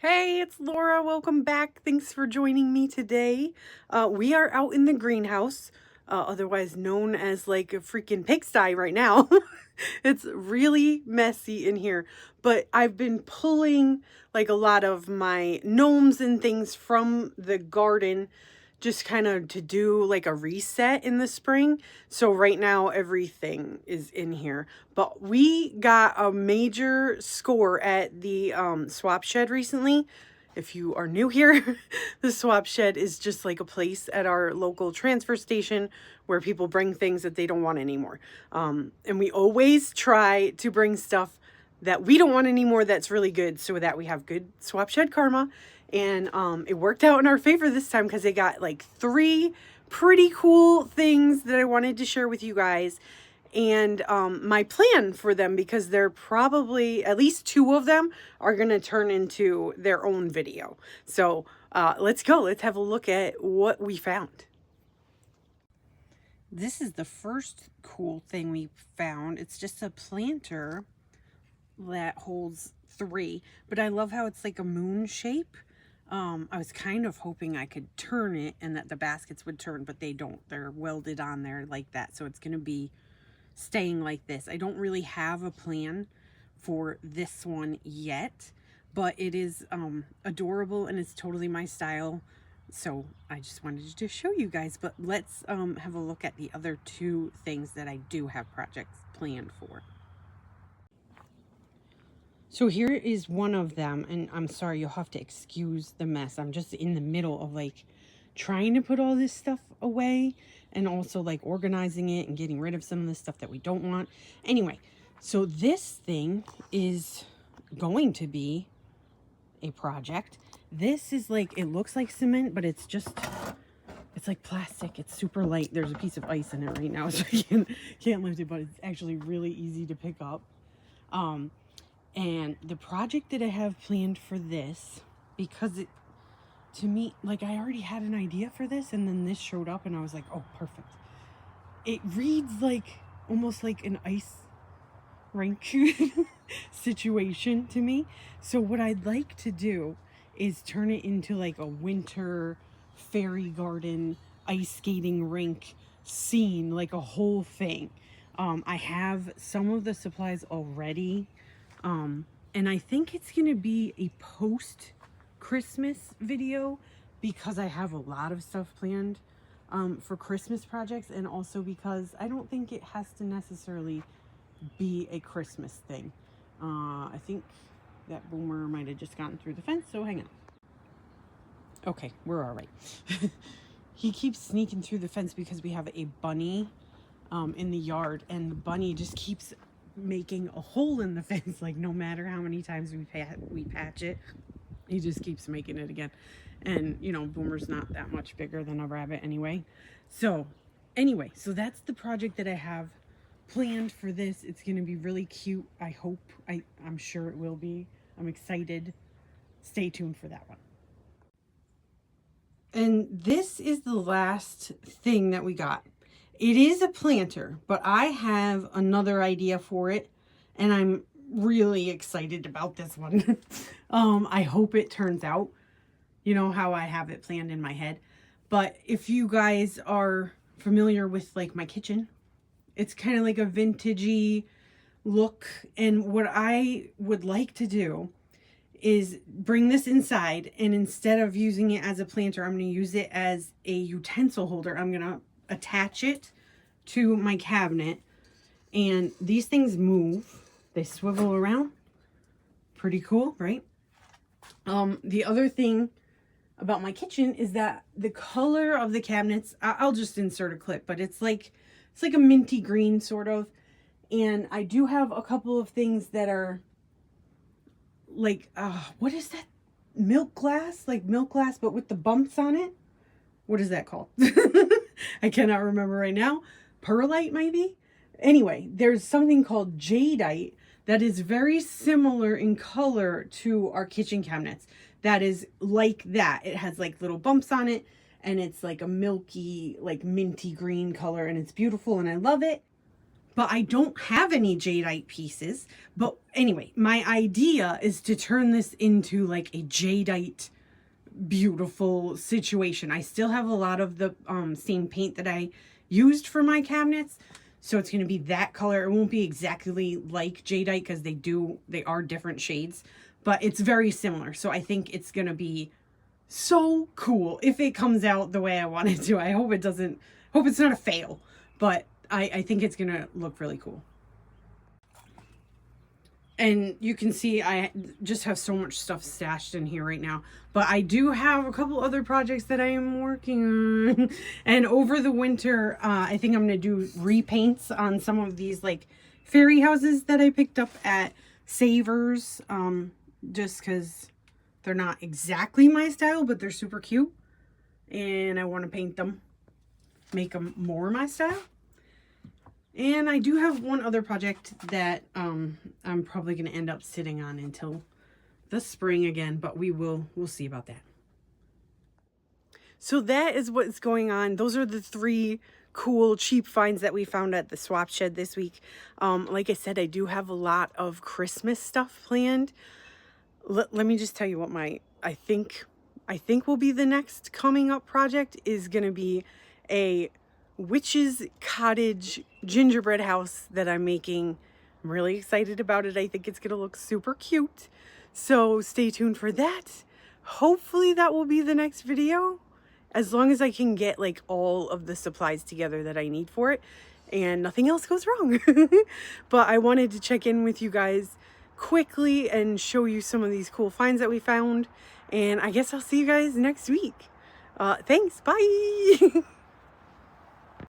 Hey, it's Laura. Welcome back. Thanks for joining me today. We are out in the greenhouse, otherwise known as like a freaking pigsty right now. It's really messy in here, but I've been pulling like a lot of my gnomes and things from the garden just kind of to do like a reset in the spring. So right now everything is in here. But we got a major score at the swap shed recently. If you are new here, the swap shed is just like a place at our local transfer station where people bring things that they don't want anymore. And we always try to bring stuff that we don't want anymore that's really good so that we have good swap shed karma. And it worked out in our favor this time because they got like 3 pretty cool things that I wanted to share with you guys. And my plan for them, because they're probably, at least 2 of them are going to turn into their own video. So let's go. Let's have a look at what we found. This is the first cool thing we found. It's just a planter that holds 3, but I love how it's like a moon shape. I was kind of hoping I could turn it and that the baskets would turn, but they don't. They're welded on there like that, so it's going to be staying like this. I don't really have a plan for this one yet, but it is adorable and it's totally my style. So I just wanted to show you guys, but let's have a look at the other 2 things that I do have projects planned for. So here is one of them, and I'm sorry, you'll have to excuse the mess. I'm just in the middle of like trying to put all this stuff away and also like organizing it and getting rid of some of the stuff that we don't want. Anyway, so this thing is going to be a project. This is like, it looks like cement, but it's like plastic. It's super light. There's a piece of ice in it right now, so I can't lift it, but it's actually really easy to pick up. And the project that I have planned for this, because it, to me, like I already had an idea for this and then this showed up and I was like, oh, perfect. It reads like, almost like an ice rink situation to me. So what I'd like to do is turn it into like a winter fairy garden, ice skating rink scene, like a whole thing. I have some of the supplies already. And I think it's going to be a post-Christmas video because I have a lot of stuff planned for Christmas projects, and also because I don't think it has to necessarily be a Christmas thing. I think that Boomer might have just gotten through the fence, so hang on. Okay, we're all right. He keeps sneaking through the fence because we have a bunny in the yard, and the bunny just keeps making a hole in the fence. Like no matter how many times we patch it, he just keeps making it again. And you know, Boomer's not that much bigger than a rabbit anyway. So anyway, so that's the project that I have planned for this. It's going to be really cute. I hope. I'm sure it will be. I'm excited. Stay tuned for that one. And this is the last thing that we got. It is a planter, but I have another idea for it, and I'm really excited about this one. I hope it turns out, you know, how I have it planned in my head. But if you guys are familiar with like my kitchen, it's kind of like a vintagey look. And what I would like to do is bring this inside, and instead of using it as a planter, I'm going to use it as a utensil holder. I'm going to attach it to my cabinet, and these things move. They swivel around. Pretty cool, right? The other thing about my kitchen is that the color of the cabinets, I'll just insert a clip, but it's like a minty green sort of. And I do have a couple of things that are like, what is that? Milk glass? Like milk glass, but with the bumps on it. What is that called? I cannot remember right now. Perlite, maybe? Anyway, there's something called jadeite that is very similar in color to our kitchen cabinets. That is like that. It has like little bumps on it, and it's like a milky, like minty green color, and it's beautiful, and I love it. but I don't have any jadeite pieces. But anyway, my idea is to turn this into like a jadeite beautiful situation. I still have a lot of the same paint that I used for my cabinets, so it's going to be that color. It won't be exactly like jadeite because they are different shades, but it's very similar. So I think it's going to be so cool if it comes out the way I want it to. I hope it's not a fail, but I think it's going to look really cool. And you can see I just have so much stuff stashed in here right now. But I do have a couple other projects that I am working on. And over the winter, I think I'm going to do repaints on some of these like fairy houses that I picked up at Savers. Just because they're not exactly my style, but they're super cute. And I want to paint them, make them more my style. And I do have one other project that I'm probably going to end up sitting on until the spring again, but we'll see about that. So that is what's going on. Those are the 3 cool cheap finds that we found at the swap shed this week. Like I said, I do have a lot of Christmas stuff planned. Let me just tell you what I think will be the next coming up project is going to be a witch's cottage gingerbread house that I'm making. I'm really excited about it. I think it's gonna look super cute, so stay tuned for that. Hopefully that will be the next video, as long as I can get like all of the supplies together that I need for it and nothing else goes wrong. But I wanted to check in with you guys quickly and show you some of these cool finds that we found, and I guess I'll see you guys next week. Thanks, bye.